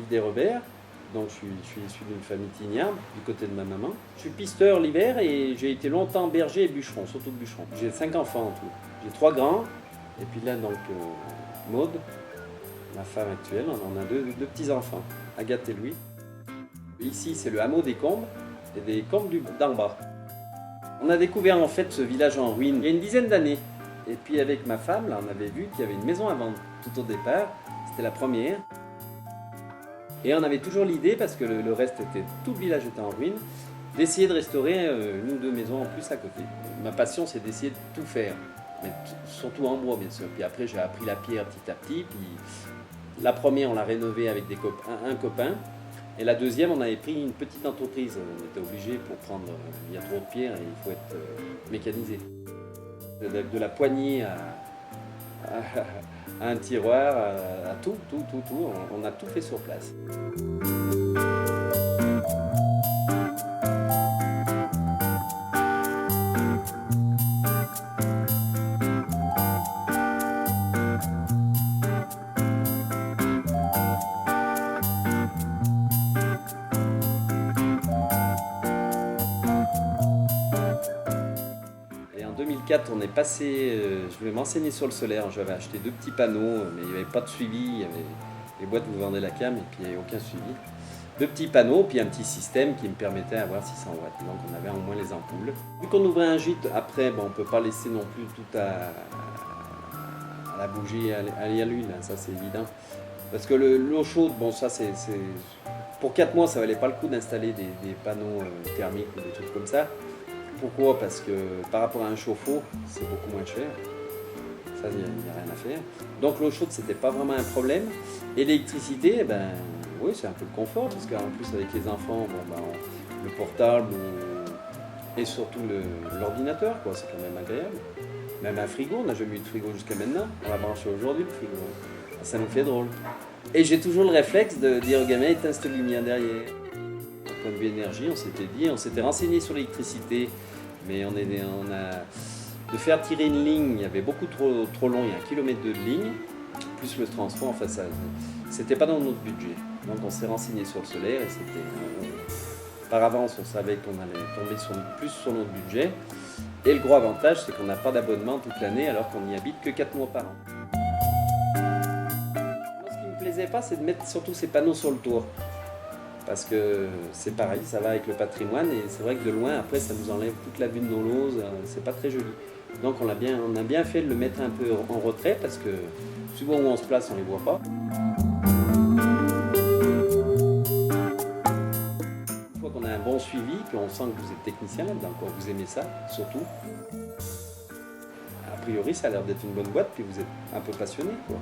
Ville des Rebers, donc je suis issu d'une famille tignarde, du côté de ma maman. Je suis pisteur l'hiver et j'ai été longtemps berger et bûcheron, surtout bûcheron. J'ai 5 enfants en tout. J'ai 3 grands, et puis là, donc, Maude, ma femme actuelle, on en a deux petits-enfants, Agathe et Louis. Ici, c'est le hameau des Combes et des Combes d'en bas. On a découvert en fait ce village en ruine il y a une dizaine d'années. Et puis avec ma femme, là, on avait vu qu'il y avait une maison à vendre tout au départ. C'était la première. Et on avait toujours l'idée, parce que le reste était, tout le village était en ruine, d'essayer de restaurer une ou deux maisons en plus à côté. Ma passion, c'est d'essayer de tout faire, mais surtout en bois bien sûr. Puis après, j'ai appris la pierre petit à petit. Puis la première, on l'a rénovée avec un copain. Et la deuxième, on avait pris une petite entreprise. On était obligé pour prendre, il y a trop de pierres et il faut être mécanisé. De la poignée à un tiroir, à tout. On a tout fait sur place. En 2004, on est passé, je voulais m'enseigner sur le solaire. J'avais acheté 2 petits panneaux, mais il n'y avait pas de suivi. Il y avait les boîtes où vous vendez la cam et puis il n'y avait aucun suivi. 2 petits panneaux, puis un petit système qui me permettait d'avoir 600 watts. Donc on avait au moins les ampoules. Vu qu'on ouvrait un gîte, après, on ne peut pas laisser non plus tout à la bougie, à l'huile, ça c'est évident. Parce que l'eau chaude, bon ça c'est... Pour 4 mois, ça valait pas le coup d'installer des panneaux thermiques ou des trucs comme ça. Pourquoi? Parce que par rapport à un chauffe-eau, c'est beaucoup moins cher. Ça, il n'y a rien à faire. Donc l'eau chaude, c'était pas vraiment un problème. Et l'électricité, oui, c'est un peu le confort, parce qu'en plus avec les enfants, le portable et surtout l'ordinateur, c'est quand même agréable. Même un frigo, on n'a jamais eu de frigo jusqu'à maintenant. On l'a branché aujourd'hui, le frigo. Ça nous fait drôle. Et j'ai toujours le réflexe de dire aux gamins, éteins cette lumière derrière. Point de vue énergie, on s'était renseigné sur l'électricité, mais de faire tirer une ligne, il y avait beaucoup trop long, il y a 1 kilomètre de ligne, plus le transport, enfin ça, c'était pas dans notre budget. Donc on s'est renseigné sur le solaire et par avance on savait qu'on allait tomber plus sur notre budget. Et le gros avantage, c'est qu'on n'a pas d'abonnement toute l'année alors qu'on n'y habite que 4 mois par an. Moi, ce qui ne me plaisait pas, c'est de mettre surtout ces panneaux sur le toit. Parce que c'est pareil, ça va avec le patrimoine et c'est vrai que de loin, après, ça nous enlève toute la vue de nos lauses, c'est pas très joli. Donc on a bien fait de le mettre un peu en retrait parce que souvent où on se place, on les voit pas. Une fois qu'on a un bon suivi, qu'on sent que vous êtes technicien là-dedans, que vous aimez ça, surtout, a priori, ça a l'air d'être une bonne boîte, puis vous êtes un peu passionné, quoi.